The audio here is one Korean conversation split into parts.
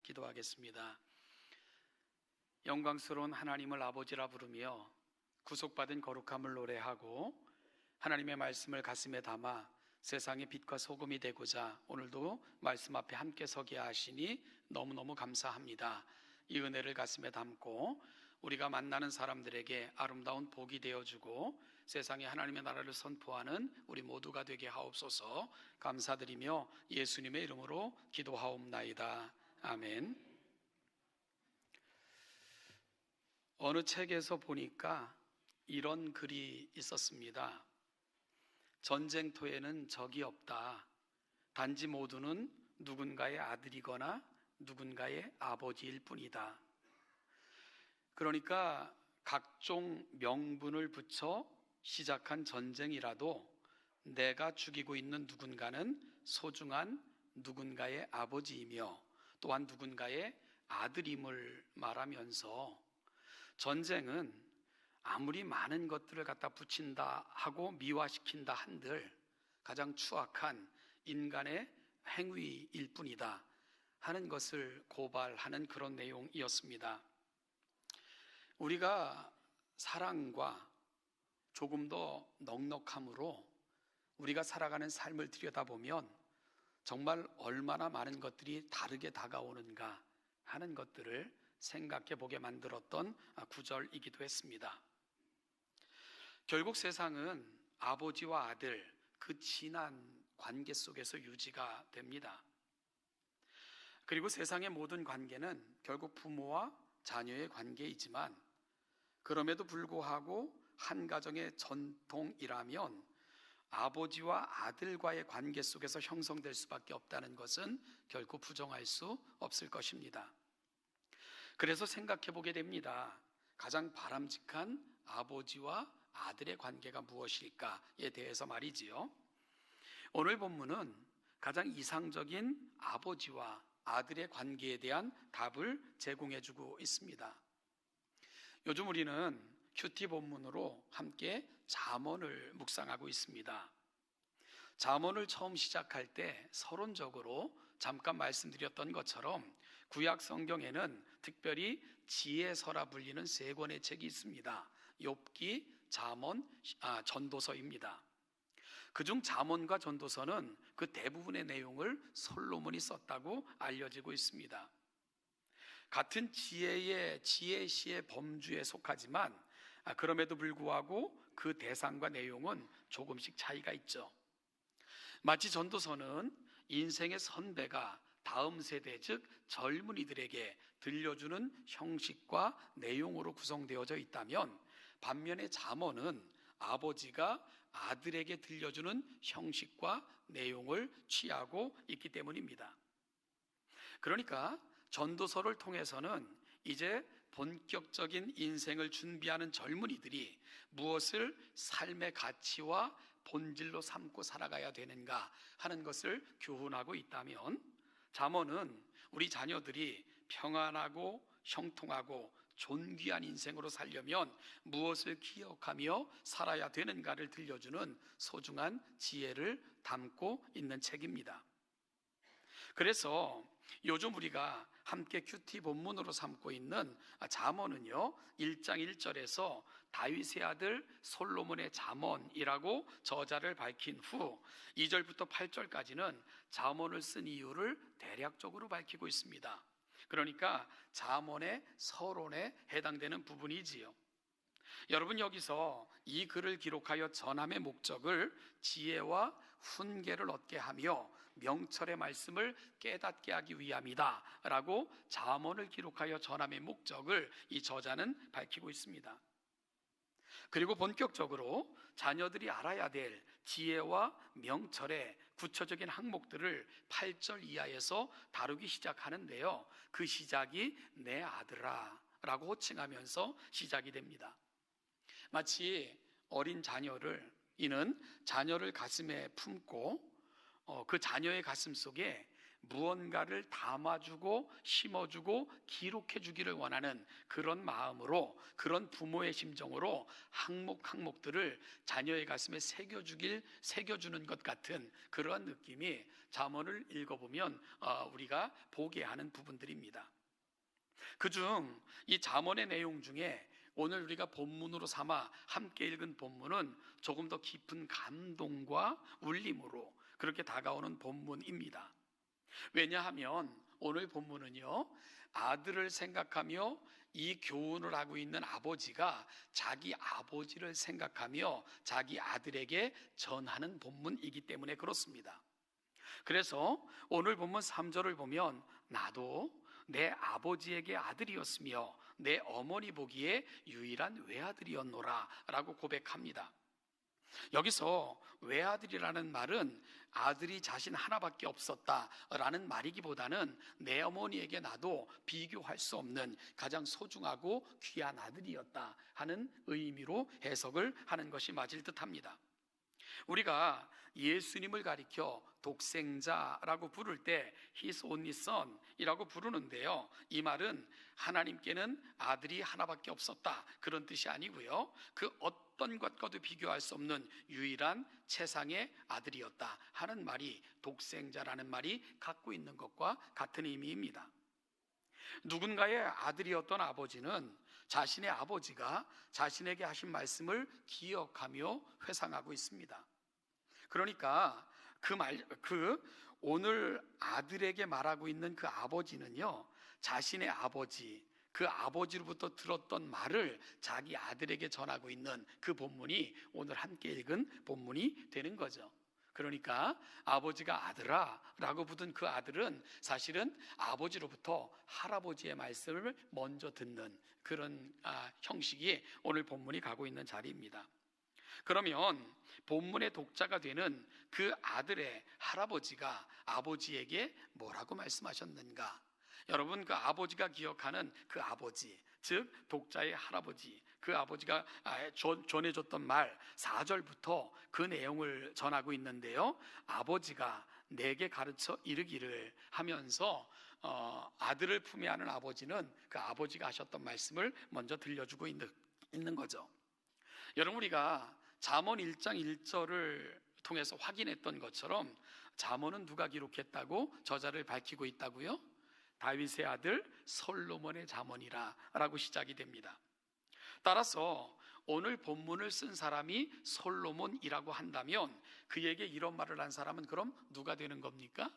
기도하겠습니다. 영광스러운 하나님을 아버지라 부르며 구속받은 거룩함을 노래하고 하나님의 말씀을 가슴에 담아 세상의 빛과 소금이 되고자 오늘도 말씀 앞에 함께 서게 하시니 너무너무 감사합니다. 이 은혜를 가슴에 담고 우리가 만나는 사람들에게 아름다운 복이 되어주고 세상에 하나님의 나라를 선포하는 우리 모두가 되게 하옵소서. 감사드리며 예수님의 이름으로 기도하옵나이다. 아멘. 어느 책에서 보니까 이런 글이 있었습니다. 전쟁터에는 적이 없다. 단지 모두는 누군가의 아들이거나 누군가의 아버지일 뿐이다. 그러니까 각종 명분을 붙여 시작한 전쟁이라도 내가 죽이고 있는 누군가는 소중한 누군가의 아버지이며 또한 누군가의 아들임을 말하면서 전쟁은 아무리 많은 것들을 갖다 붙인다 하고 미화시킨다 한들 가장 추악한 인간의 행위일 뿐이다 하는 것을 고발하는 그런 내용이었습니다. 우리가 사랑과 조금 더 넉넉함으로 우리가 살아가는 삶을 들여다보면 정말 얼마나 많은 것들이 다르게 다가오는가 하는 것들을 생각해 보게 만들었던 구절이기도 했습니다. 결국 세상은 아버지와 아들 그 진한 관계 속에서 유지가 됩니다. 그리고 세상의 모든 관계는 결국 부모와 자녀의 관계이지만 그럼에도 불구하고 한 가정의 전통이라면 아버지와 아들과의 관계 속에서 형성될 수밖에 없다는 것은 결코 부정할 수 없을 것입니다. 그래서 생각해 보게 됩니다. 가장 바람직한 아버지와 아들의 관계가 무엇일까에 대해서 말이지요. 오늘 본문은 가장 이상적인 아버지와 아들의 관계에 대한 답을 제공해 주고 있습니다. 요즘 우리는 큐티 본문으로 함께 잠언을 묵상하고 있습니다. 잠언을 처음 시작할 때 서론적으로 잠깐 말씀드렸던 것처럼 구약 성경에는 특별히 지혜서라 불리는 세 권의 책이 있습니다. 욥기, 잠언, 전도서입니다. 그중 잠언과 전도서는 그 대부분의 내용을 솔로몬이 썼다고 알려지고 있습니다. 같은 지혜시의 범주에 속하지만 그럼에도 불구하고 그 대상과 내용은 조금씩 차이가 있죠. 마치 전도서는 인생의 선배가 다음 세대 즉 젊은이들에게 들려주는 형식과 내용으로 구성되어져 있다면 반면에 잠언은 아버지가 아들에게 들려주는 형식과 내용을 취하고 있기 때문입니다. 그러니까 전도서를 통해서는 이제 본격적인 인생을 준비하는 젊은이들이 무엇을 삶의 가치와 본질로 삼고 살아가야 되는가 하는 것을 교훈하고 있다면 잠언은 우리 자녀들이 평안하고 형통하고 존귀한 인생으로 살려면 무엇을 기억하며 살아야 되는가를 들려주는 소중한 지혜를 담고 있는 책입니다. 그래서 요즘 우리가 함께 큐티 본문으로 삼고 있는 잠언은요 1장 1절에서 다윗의 아들 솔로몬의 잠언이라고 저자를 밝힌 후 2절부터 8절까지는 잠언을 쓴 이유를 대략적으로 밝히고 있습니다. 그러니까 잠언의 서론에 해당되는 부분이지요. 여러분 여기서 이 글을 기록하여 전함의 목적을 지혜와 훈계를 얻게 하며 명철의 말씀을 깨닫게 하기 위함이다 라고 잠언을 기록하여 전함의 목적을 이 저자는 밝히고 있습니다. 그리고 본격적으로 자녀들이 알아야 될 지혜와 명철의 구체적인 항목들을 8절 이하에서 다루기 시작하는데요, 그 시작이 내 아들아 라고 호칭하면서 시작이 됩니다. 마치 어린 자녀를 이는 자녀를 가슴에 품고 그 자녀의 가슴 속에 무언가를 담아주고 심어주고 기록해주기를 원하는 그런 마음으로, 그런 부모의 심정으로 항목들을 자녀의 가슴에 새겨주는 것 같은 그러한 느낌이 잠언을 읽어보면 우리가 보게 하는 부분들입니다. 그중 이 잠언의 내용 중에 오늘 우리가 본문으로 삼아 함께 읽은 본문은 조금 더 깊은 감동과 울림으로 그렇게 다가오는 본문입니다. 왜냐하면 오늘 본문은요, 아들을 생각하며 이 교훈을 하고 있는 아버지가 자기 아버지를 생각하며 자기 아들에게 전하는 본문이기 때문에 그렇습니다. 그래서 오늘 본문 3절을 보면 나도 내 아버지에게 아들이었으며 내 어머니 보기에 유일한 외아들이었노라 라고 고백합니다. 여기서 외아들이라는 말은 아들이 자신 하나밖에 없었다라는 말이기보다는 내 어머니에게 나도 비교할 수 없는 가장 소중하고 귀한 아들이었다 하는 의미로 해석을 하는 것이 맞을 듯합니다. 우리가 예수님을 가리켜 독생자라고 부를 때 His only Son이라고 부르는데요, 이 말은 하나님께는 아들이 하나밖에 없었다 그런 뜻이 아니고요, 그 어떤 것과도 비교할 수 없는 유일한 최상의 아들이었다 하는 말이 독생자라는 말이 갖고 있는 것과 같은 의미입니다. 누군가의 아들이었던 아버지는 자신의 아버지가 자신에게 하신 말씀을 기억하며 회상하고 있습니다. 그러니까 오늘 아들에게 말하고 있는 그 아버지는요, 자신의 아버지, 그 아버지로부터 들었던 말을 자기 아들에게 전하고 있는 그 본문이 오늘 함께 읽은 본문이 되는 거죠. 그러니까 아버지가 아들아 라고 부른 그 아들은 사실은 아버지로부터 할아버지의 말씀을 먼저 듣는 그런 형식이 오늘 본문이 가고 있는 자리입니다. 그러면 본문의 독자가 되는 그 아들의 할아버지가 아버지에게 뭐라고 말씀하셨는가? 여러분, 그 아버지가 기억하는 그 아버지, 즉 독자의 할아버지, 그 아버지가 전해줬던 말 4절부터 그 내용을 전하고 있는데요, 아버지가 내게 가르쳐 이르기를 하면서 아들을 품에 안은 아버지는 그 아버지가 하셨던 말씀을 먼저 들려주고 있는 거죠. 여러분, 우리가 잠언 1장 1절을 통해서 확인했던 것처럼 잠언은 누가 기록했다고 저자를 밝히고 있다고요? 다윗의 아들 솔로몬의 잠언이라 라고 시작이 됩니다. 따라서 오늘 본문을 쓴 사람이 솔로몬이라고 한다면 그에게 이런 말을 한 사람은 그럼 누가 되는 겁니까?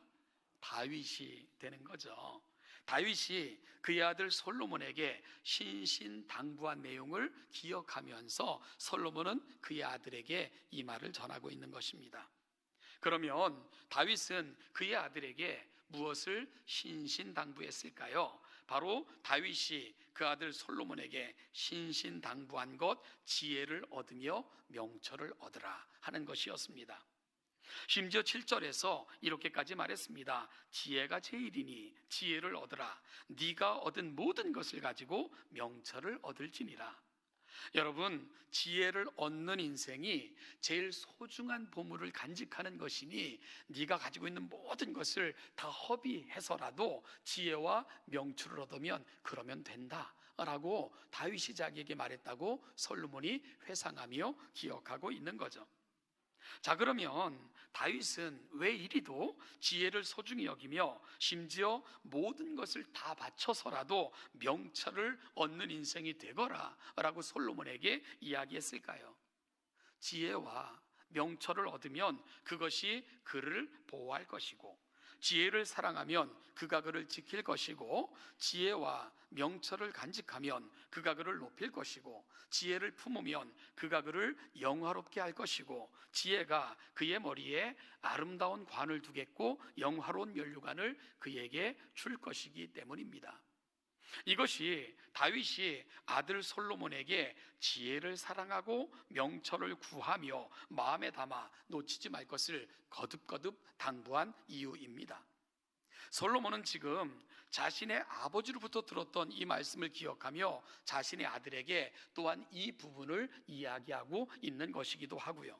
다윗이 되는 거죠. 다윗이 그의 아들 솔로몬에게 신신당부한 내용을 기억하면서 솔로몬은 그의 아들에게 이 말을 전하고 있는 것입니다. 그러면 다윗은 그의 아들에게 무엇을 신신당부했을까요? 바로 다윗이 그 아들 솔로몬에게 신신당부한 것, 지혜를 얻으며 명철을 얻으라 하는 것이었습니다. 심지어 7절에서 이렇게까지 말했습니다. 지혜가 제일이니 지혜를 얻으라. 네가 얻은 모든 것을 가지고 명철을 얻을지니라. 여러분, 지혜를 얻는 인생이 제일 소중한 보물을 간직하는 것이니 네가 가지고 있는 모든 것을 다 허비해서라도 지혜와 명철을 얻으면 그러면 된다 라고 다윗이 자기에게 말했다고 솔로몬이 회상하며 기억하고 있는 거죠. 자, 그러면 다윗은 왜 이리도 지혜를 소중히 여기며 심지어 모든 것을 다 바쳐서라도 명철을 얻는 인생이 되거라 라고 솔로몬에게 이야기했을까요? 지혜와 명철을 얻으면 그것이 그를 보호할 것이고, 지혜를 사랑하면 그가 그를 지킬 것이고, 지혜와 명철을 간직하면 그가 그를 높일 것이고, 지혜를 품으면 그가 그를 영화롭게 할 것이고, 지혜가 그의 머리에 아름다운 관을 두겠고 영화로운 면류관을 그에게 줄 것이기 때문입니다. 이것이 다윗이 아들 솔로몬에게 지혜를 사랑하고 명철을 구하며 마음에 담아 놓치지 말 것을 거듭거듭 당부한 이유입니다. 솔로몬은 지금 자신의 아버지로부터 들었던 이 말씀을 기억하며 자신의 아들에게 또한 이 부분을 이야기하고 있는 것이기도 하고요.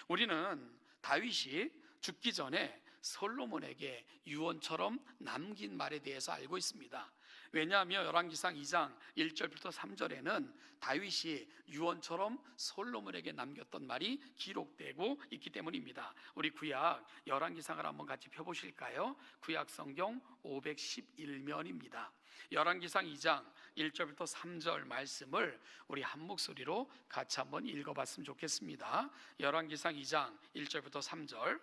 우리는 다윗이 죽기 전에 솔로몬에게 유언처럼 남긴 말에 대해서 알고 있습니다. 왜냐하면 열왕기상 2장 1절부터 3절에는 다윗이 유언처럼 솔로몬에게 남겼던 말이 기록되고 있기 때문입니다. 우리 구약 열왕기상을 한번 같이 펴보실까요? 구약 성경 511면입니다. 열왕기상 2장 1절부터 3절 말씀을 우리 한 목소리로 같이 한번 읽어봤으면 좋겠습니다. 열왕기상 2장 1절부터 3절,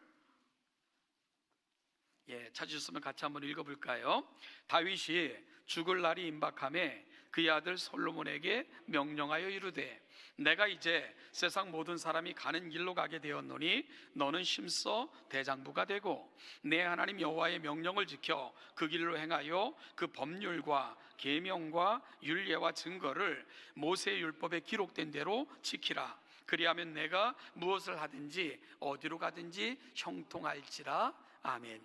찾으셨으면 같이 한번 읽어볼까요? 다윗이 죽을 날이 임박함에 그의 아들 솔로몬에게 명령하여 이르되, 내가 이제 세상 모든 사람이 가는 길로 가게 되었노니 너는 심써 대장부가 되고 내 하나님 여호와의 명령을 지켜 그 길로 행하여 그 법률과 계명과 율례와 증거를 모세의 율법에 기록된 대로 지키라. 그리하면 내가 무엇을 하든지 어디로 가든지 형통할지라. 아멘.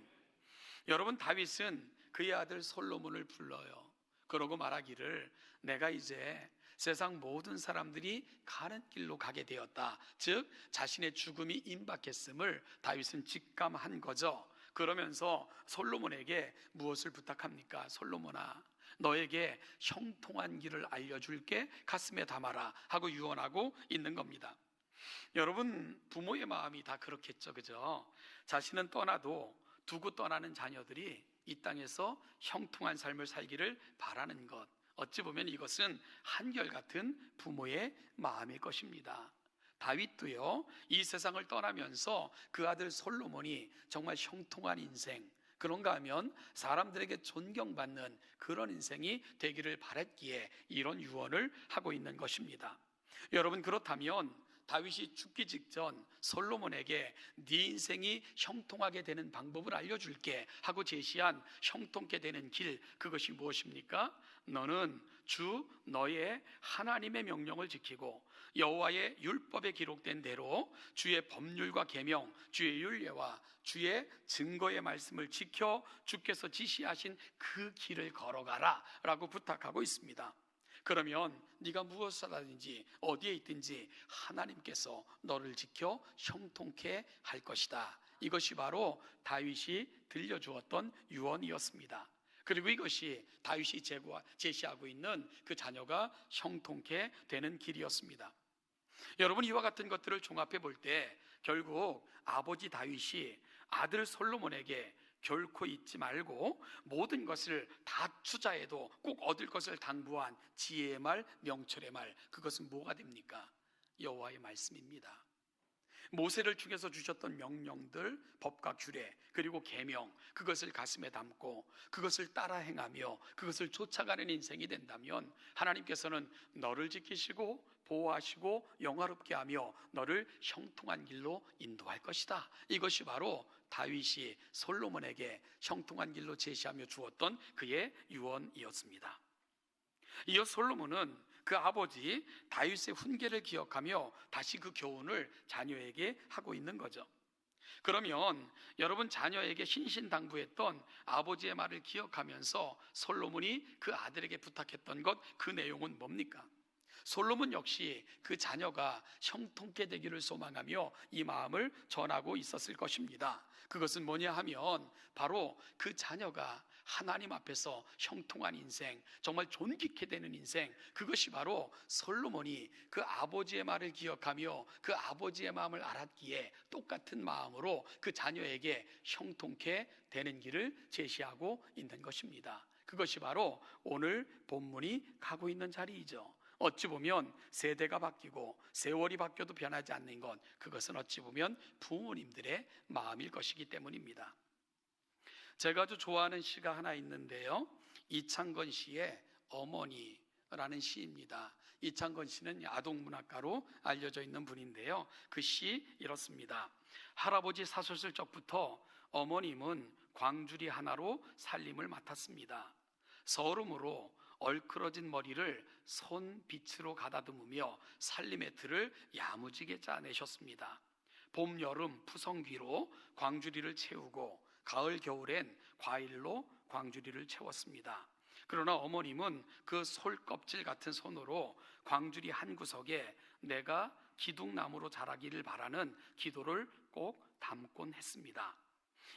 여러분, 다윗은 그의 아들 솔로몬을 불러요. 그러고 말하기를, 내가 이제 세상 모든 사람들이 가는 길로 가게 되었다. 즉 자신의 죽음이 임박했음을 다윗은 직감한 거죠. 그러면서 솔로몬에게 무엇을 부탁합니까? 솔로몬아, 너에게 형통한 길을 알려줄게, 가슴에 담아라 하고 유언하고 있는 겁니다. 여러분, 부모의 마음이 다 그렇겠죠, 그죠? 자신은 떠나도 두고 떠나는 자녀들이 이 땅에서 형통한 삶을 살기를 바라는 것, 어찌 보면 이것은 한결같은 부모의 마음일 것입니다. 다윗도요, 이 세상을 떠나면서 그 아들 솔로몬이 정말 형통한 인생, 그런가 하면 사람들에게 존경받는 그런 인생이 되기를 바랬기에 이런 유언을 하고 있는 것입니다. 여러분, 그렇다면 다윗이 죽기 직전 솔로몬에게 네 인생이 형통하게 되는 방법을 알려줄게 하고 제시한 형통케 되는 길, 그것이 무엇입니까? 너는 주 너의 하나님의 명령을 지키고 여호와의 율법에 기록된 대로 주의 법률과 계명, 주의 율례와 주의 증거의 말씀을 지켜 주께서 지시하신 그 길을 걸어가라 라고 부탁하고 있습니다. 그러면 네가 무엇을 하든지 어디에 있든지 하나님께서 너를 지켜 형통케 할 것이다. 이것이 바로 다윗이 들려주었던 유언이었습니다. 그리고 이것이 다윗이 제시하고 있는 그 자녀가 형통케 되는 길이었습니다. 여러분, 이와 같은 것들을 종합해 볼 때 결국 아버지 다윗이 아들 솔로몬에게 결코 잊지 말고 모든 것을 다 투자해도 꼭 얻을 것을 당부한 지혜의 말, 명철의 말, 그것은 뭐가 됩니까? 여호와의 말씀입니다. 모세를 통해서 주셨던 명령들, 법과 규례, 그리고 계명, 그것을 가슴에 담고 그것을 따라 행하며 그것을 쫓아가는 인생이 된다면 하나님께서는 너를 지키시고 보호하시고 영화롭게 하며 너를 형통한 길로 인도할 것이다. 이것이 바로 다윗이 솔로몬에게 형통한 길로 제시하며 주었던 그의 유언이었습니다. 이어 솔로몬은 그 아버지 다윗의 훈계를 기억하며 다시 그 교훈을 자녀에게 하고 있는 거죠. 그러면 여러분, 자녀에게 신신당부했던 아버지의 말을 기억하면서 솔로몬이 그 아들에게 부탁했던 것, 그 내용은 뭡니까? 솔로몬 역시 그 자녀가 형통케 되기를 소망하며 이 마음을 전하고 있었을 것입니다. 그것은 뭐냐 하면 바로 그 자녀가 하나님 앞에서 형통한 인생, 정말 존귀케 되는 인생, 그것이 바로 솔로몬이 그 아버지의 말을 기억하며 그 아버지의 마음을 알았기에 똑같은 마음으로 그 자녀에게 형통케 되는 길을 제시하고 있는 것입니다. 그것이 바로 오늘 본문이 가고 있는 자리이죠. 어찌 보면 세대가 바뀌고 세월이 바뀌어도 변하지 않는 것, 그것은 어찌 보면 부모님들의 마음일 것이기 때문입니다. 제가 아주 좋아하는 시가 하나 있는데요, 이창건 씨의 어머니라는 시입니다. 이창건 씨는 아동문학가로 알려져 있는 분인데요, 그 시 이렇습니다. 할아버지 사셨을 적부터 어머님은 광주리 하나로 살림을 맡았습니다. 서름으로 얼크러진 머리를 손빛으로 가다듬으며 살림의 틀을 야무지게 짜내셨습니다. 봄, 여름 푸성귀로 광주리를 채우고 가을, 겨울엔 과일로 광주리를 채웠습니다. 그러나 어머님은 그 솔껍질 같은 손으로 광주리 한 구석에 내가 기둥나무로 자라기를 바라는 기도를 꼭 담곤 했습니다.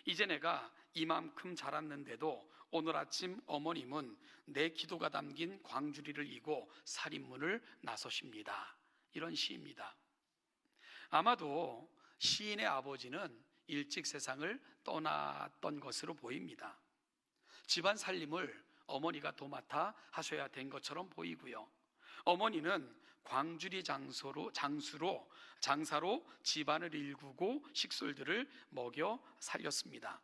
이제 내가 이만큼 자랐는데도 오늘 아침 어머님은 내 기도가 담긴 광주리를 이고 살인문을 나서십니다. 이런 시입니다. 아마도 시인의 아버지는 일찍 세상을 떠났던 것으로 보입니다. 집안 살림을 어머니가 도맡아 하셔야 된 것처럼 보이고요. 어머니는 광주리 장사로 집안을 일구고 식솔들을 먹여 살렸습니다.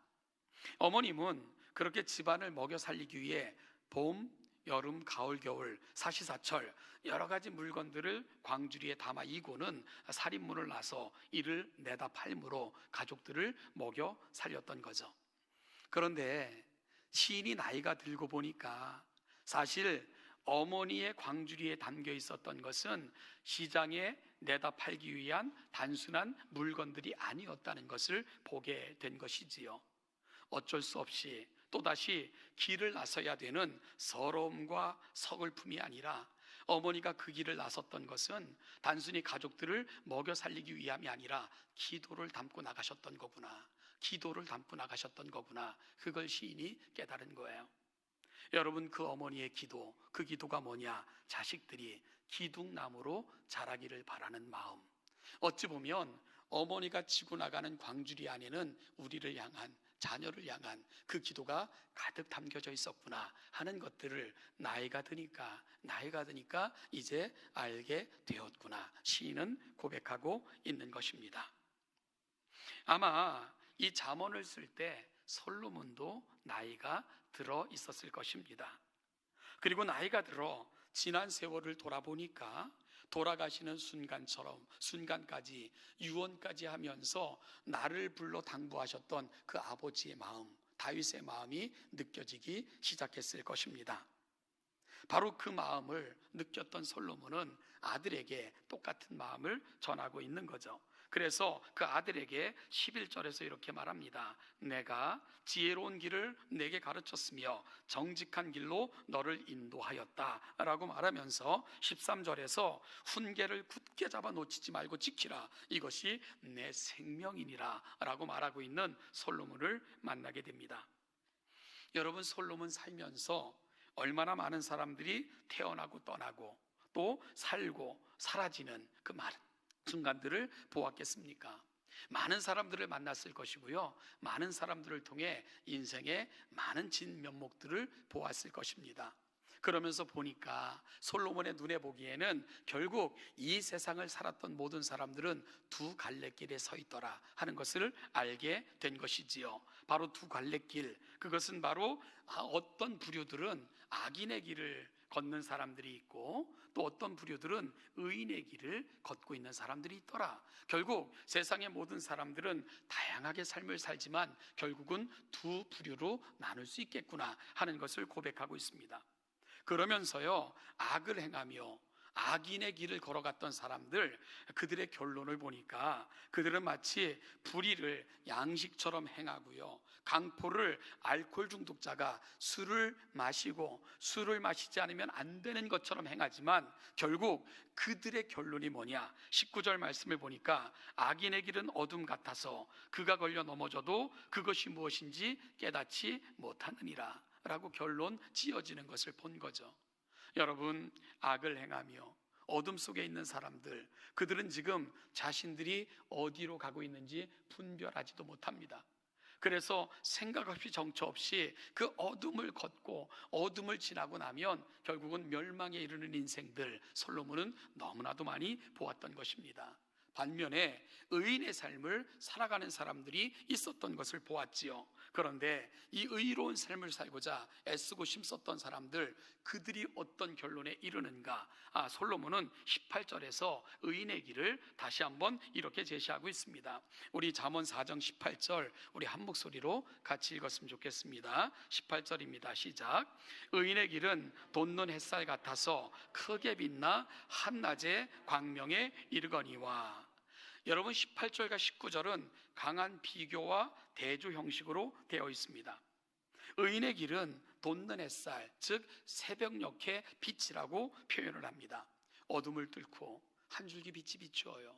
어머님은 그렇게 집안을 먹여 살리기 위해 봄, 여름, 가을, 겨울, 사시사철 여러 가지 물건들을 광주리에 담아 이고는 살인문을 나서 이를 내다 팔므로 가족들을 먹여 살렸던 거죠. 그런데 시인이 나이가 들고 보니까 사실 어머니의 광주리에 담겨 있었던 것은 시장에 내다 팔기 위한 단순한 물건들이 아니었다는 것을 보게 된 것이지요. 어쩔 수 없이 또다시 길을 나서야 되는 서러움과 서글픔이 아니라 어머니가 그 길을 나섰던 것은 단순히 가족들을 먹여 살리기 위함이 아니라 기도를 담고 나가셨던 거구나. 기도를 담고 나가셨던 거구나. 그걸 시인이 깨달은 거예요. 여러분, 그 어머니의 기도, 그 기도가 뭐냐? 자식들이 기둥나무로 자라기를 바라는 마음. 어찌 보면 어머니가 지고 나가는 광주리 안에는 우리를 향한, 자녀를 향한 그 기도가 가득 담겨져 있었구나 하는 것들을 나이가 드니까 이제 알게 되었구나. 시인은 고백하고 있는 것입니다. 아마 이 잠언을 쓸 때 솔로몬도 나이가 들어 있었을 것입니다. 그리고 나이가 들어 지난 세월을 돌아보니까 돌아가시는 순간까지 유언까지 하면서 나를 불러 당부하셨던 그 아버지의 마음, 다윗의 마음이 느껴지기 시작했을 것입니다. 바로 그 마음을 느꼈던 솔로몬은 아들에게 똑같은 마음을 전하고 있는 거죠. 그래서 그 아들에게 11절에서 이렇게 말합니다. 내가 지혜로운 길을 내게 가르쳤으며 정직한 길로 너를 인도하였다 라고 말하면서 13절에서 훈계를 굳게 잡아 놓치지 말고 지키라, 이것이 내 생명이니라 라고 말하고 있는 솔로몬을 만나게 됩니다. 여러분, 솔로몬 살면서 얼마나 많은 사람들이 태어나고 떠나고 또 살고 사라지는 그 많은 순간들을 보았겠습니까? 많은 사람들을 만났을 것이고요, 많은 사람들을 통해 인생의 많은 진면목들을 보았을 것입니다. 그러면서 보니까 솔로몬의 눈에 보기에는 결국 이 세상을 살았던 모든 사람들은 두 갈래길에 서 있더라 하는 것을 알게 된 것이지요. 바로 두 갈래길, 그것은 바로 어떤 부류들은 악인의 길을 걷는 사람들이 있고 또 어떤 부류들은 의인의 길을 걷고 있는 사람들이 있더라. 결국 세상의 모든 사람들은 다양하게 삶을 살지만 결국은 두 부류로 나눌 수 있겠구나 하는 것을 고백하고 있습니다. 그러면서요, 악을 행하며 악인의 길을 걸어갔던 사람들, 그들의 결론을 보니까 그들은 마치 불의를 양식처럼 행하고요, 강포를 알코올 중독자가 술을 마시고 술을 마시지 않으면 안 되는 것처럼 행하지만 결국 그들의 결론이 뭐냐? 19절 말씀을 보니까 악인의 길은 어둠 같아서 그가 걸려 넘어져도 그것이 무엇인지 깨닫지 못하느니라 라고 결론 지어지는 것을 본 거죠. 여러분, 악을 행하며 어둠 속에 있는 사람들, 그들은 지금 자신들이 어디로 가고 있는지 분별하지도 못합니다. 그래서 생각 없이 정처 없이 그 어둠을 걷고 어둠을 지나고 나면 결국은 멸망에 이르는 인생들, 솔로몬은 너무나도 많이 보았던 것입니다. 반면에 의인의 삶을 살아가는 사람들이 있었던 것을 보았지요. 그런데 이 의로운 삶을 살고자 애쓰고 힘썼던 사람들, 그들이 어떤 결론에 이르는가? 솔로몬은 18절에서 의인의 길을 다시 한번 이렇게 제시하고 있습니다. 우리 잠언 4장 18절 우리 한 목소리로 같이 읽었으면 좋겠습니다. 18절입니다. 시작. 의인의 길은 돋는 햇살 같아서 크게 빛나 한낮의 광명에 이르거니와. 여러분, 18절과 19절은 강한 비교와 대조 형식으로 되어 있습니다. 의인의 길은 돋는 햇살, 즉 새벽녘의 빛이라고 표현을 합니다. 어둠을 뚫고 한 줄기 빛이 비추어요.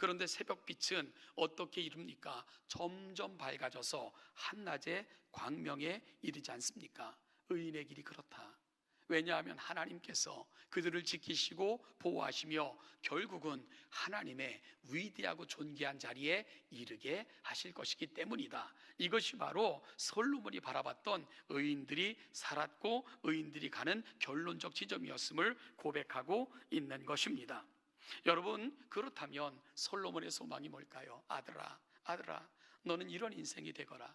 그런데 새벽빛은 어떻게 이룹니까? 점점 밝아져서 한낮에 광명에 이르지 않습니까? 의인의 길이 그렇다. 왜냐하면 하나님께서 그들을 지키시고 보호하시며 결국은 하나님의 위대하고 존귀한 자리에 이르게 하실 것이기 때문이다. 이것이 바로 솔로몬이 바라봤던 의인들이 살았고 의인들이 가는 결론적 지점이었음을 고백하고 있는 것입니다. 여러분, 그렇다면 솔로몬의 소망이 뭘까요? 아들아, 아들아, 너는 이런 인생이 되거라.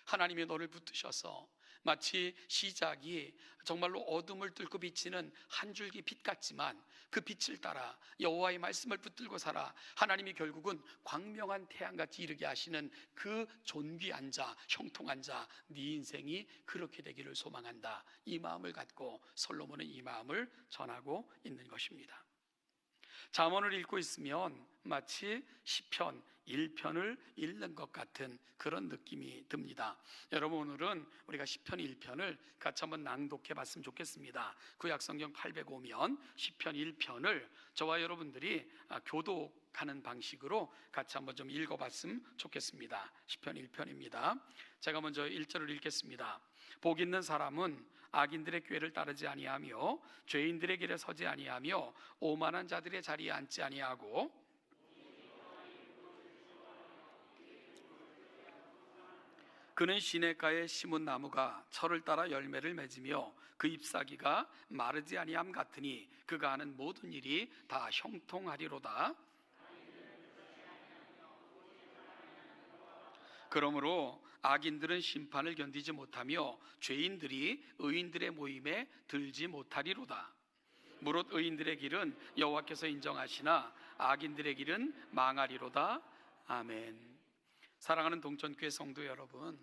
하나님이 너를 붙드셔서 마치 시작이 정말로 어둠을 뚫고 비치는 한 줄기 빛 같지만 그 빛을 따라 여호와의 말씀을 붙들고 살아 하나님이 결국은 광명한 태양같이 이르게 하시는 그 존귀한 자, 형통한 자, 네 인생이 그렇게 되기를 소망한다. 이 마음을 갖고 솔로몬은 이 마음을 전하고 있는 것입니다. 잠언을 읽고 있으면 마치 시편 1편을 읽는 것 같은 그런 느낌이 듭니다. 여러분, 오늘은 우리가 시편 1편을 같이 한번 낭독해 봤으면 좋겠습니다. 구약성경 805면 시편 1편을 저와 여러분들이 교독하는 방식으로 같이 한번 좀 읽어봤으면 좋겠습니다. 시편 1편입니다. 제가 먼저 1절을 읽겠습니다. 복 있는 사람은 악인들의 꾀를 따르지 아니하며 죄인들의 길에 서지 아니하며 오만한 자들의 자리에 앉지 아니하고 그는 시냇가에 심은 나무가 철을 따라 열매를 맺으며 그 잎사귀가 마르지 아니함 같으니 그가 하는 모든 일이 다 형통하리로다. 그러므로 악인들은 심판을 견디지 못하며 죄인들이 의인들의 모임에 들지 못하리로다. 무릇 의인들의 길은 여호와께서 인정하시나 악인들의 길은 망하리로다. 아멘. 사랑하는 동천교회 성도 여러분,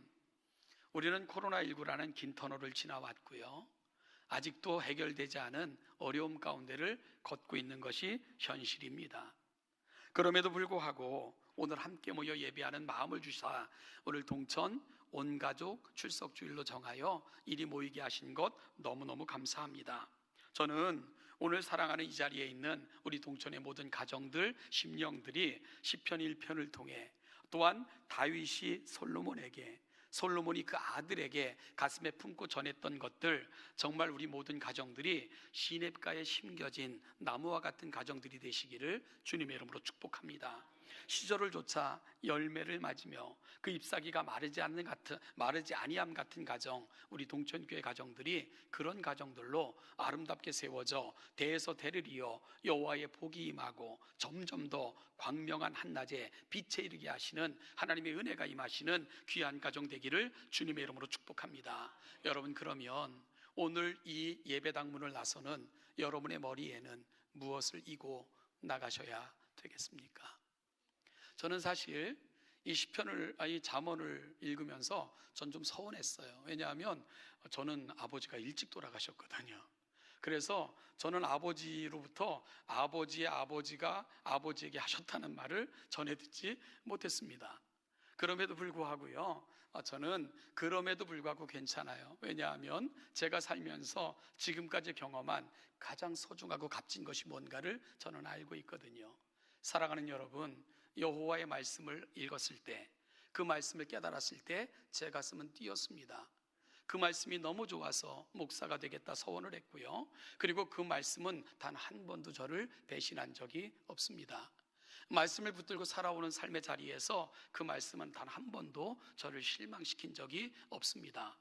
우리는 코로나19라는 긴 터널을 지나왔고요, 아직도 해결되지 않은 어려움 가운데를 걷고 있는 것이 현실입니다. 그럼에도 불구하고 오늘 함께 모여 예배하는 마음을 주사 오늘 동천 온가족 출석주일로 정하여 이리 모이게 하신 것 너무너무 감사합니다. 저는 오늘 사랑하는 이 자리에 있는 우리 동천의 모든 가정들, 심령들이 시편 1편을 통해 또한 다윗이 솔로몬이 그 아들에게 가슴에 품고 전했던 것들, 정말 우리 모든 가정들이 시냇가에 심겨진 나무와 같은 가정들이 되시기를 주님의 이름으로 축복합니다. 시절을 쫓아 열매를 맞으며 그 잎사귀가 마르지 아니함 같은 가정, 우리 동천교회 가정들이 그런 가정들로 아름답게 세워져 대에서 대를 이어 여호와의 복이 임하고 점점 더 광명한 한낮에 빛에 이르게 하시는 하나님의 은혜가 임하시는 귀한 가정 되기를 주님의 이름으로 축복합니다. 여러분, 그러면 오늘 이 예배당문을 나서는 여러분의 머리에는 무엇을 이고 나가셔야 되겠습니까? 저는 사실 이 잠언을 읽으면서 전 좀 서운했어요. 왜냐하면 저는 아버지가 일찍 돌아가셨거든요. 그래서 저는 아버지로부터 아버지의 아버지가 아버지에게 하셨다는 말을 전해 듣지 못했습니다. 그럼에도 불구하고요, 저는 그럼에도 불구하고 괜찮아요. 왜냐하면 제가 살면서 지금까지 경험한 가장 소중하고 값진 것이 뭔가를 저는 알고 있거든요. 사랑하는 여러분, 여호와의 말씀을 읽었을 때, 그 말씀을 깨달았을 때 제 가슴은 뛰었습니다. 그 말씀이 너무 좋아서 목사가 되겠다 서원을 했고요, 그리고 그 말씀은 단 한 번도 저를 배신한 적이 없습니다. 말씀을 붙들고 살아오는 삶의 자리에서 그 말씀은 단 한 번도 저를 실망시킨 적이 없습니다.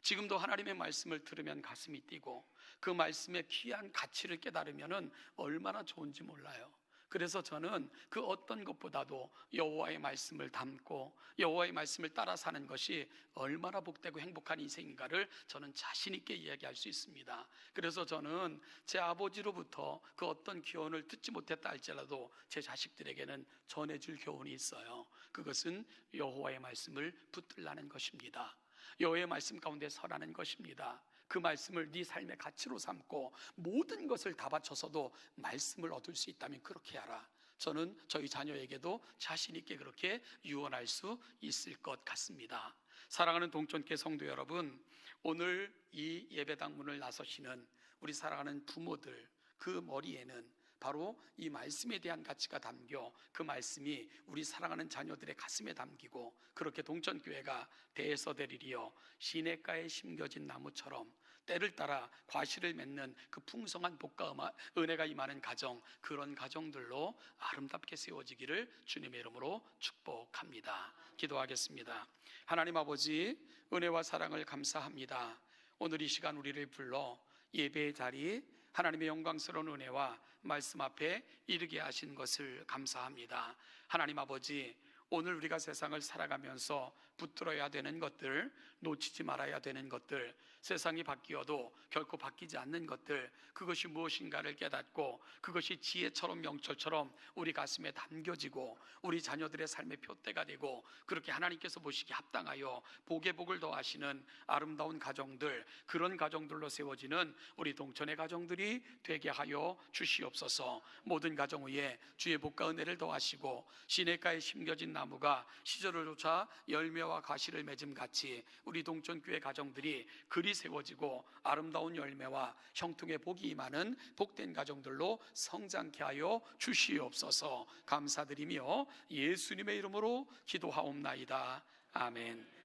지금도 하나님의 말씀을 들으면 가슴이 뛰고 그 말씀의 귀한 가치를 깨달으면 얼마나 좋은지 몰라요. 그래서 저는 그 어떤 것보다도 여호와의 말씀을 담고 여호와의 말씀을 따라 사는 것이 얼마나 복되고 행복한 인생인가를 저는 자신 있게 이야기할 수 있습니다. 그래서 저는 제 아버지로부터 그 어떤 교훈을 듣지 못했다 할지라도 제 자식들에게는 전해줄 교훈이 있어요. 그것은 여호와의 말씀을 붙들라는 것입니다. 여호와의 말씀 가운데 서라는 것입니다. 그 말씀을 네 삶의 가치로 삼고 모든 것을 다 바쳐서도 말씀을 얻을 수 있다면 그렇게 하라. 저는 저희 자녀에게도 자신 있게 그렇게 유언할 수 있을 것 같습니다. 사랑하는 동천교회 성도 여러분, 오늘 이 예배당 문을 나서시는 우리 사랑하는 부모들, 그 머리에는 바로 이 말씀에 대한 가치가 담겨 그 말씀이 우리 사랑하는 자녀들의 가슴에 담기고 그렇게 동천교회가 대서되리리여 시냇가에 심겨진 나무처럼 때를 따라 과실을 맺는 그 풍성한 복과 은혜가 임하는 가정, 그런 가정들로 아름답게 세워지기를 주님의 이름으로 축복합니다. 기도하겠습니다. 하나님 아버지, 은혜와 사랑을 감사합니다. 오늘 이 시간 우리를 불러 예배의 자리, 하나님의 영광스러운 은혜와 말씀 앞에 이르게 하신 것을 감사합니다. 하나님 아버지, 오늘 우리가 세상을 살아가면서 붙들어야 되는 것들, 놓치지 말아야 되는 것들, 세상이 바뀌어도 결코 바뀌지 않는 것들, 그것이 무엇인가를 깨닫고 그것이 지혜처럼 명철처럼 우리 가슴에 담겨지고 우리 자녀들의 삶의 표대가 되고 그렇게 하나님께서 보시기에 합당하여 복에 복을 더하시는 아름다운 가정들, 그런 가정들로 세워지는 우리 동천의 가정들이 되게 하여 주시옵소서. 모든 가정 위에 주의 복과 은혜를 더하시고 시냇가에 심겨진 나무가 시절을 쫓아 열매와 가시를 맺음 같이 우리 동천교회 가정들이 그리 세워지고 아름다운 열매와 형통의 복이 임하는 복된 가정들로 성장케 하여 주시옵소서. 감사드리며 예수님의 이름으로 기도하옵나이다. 아멘.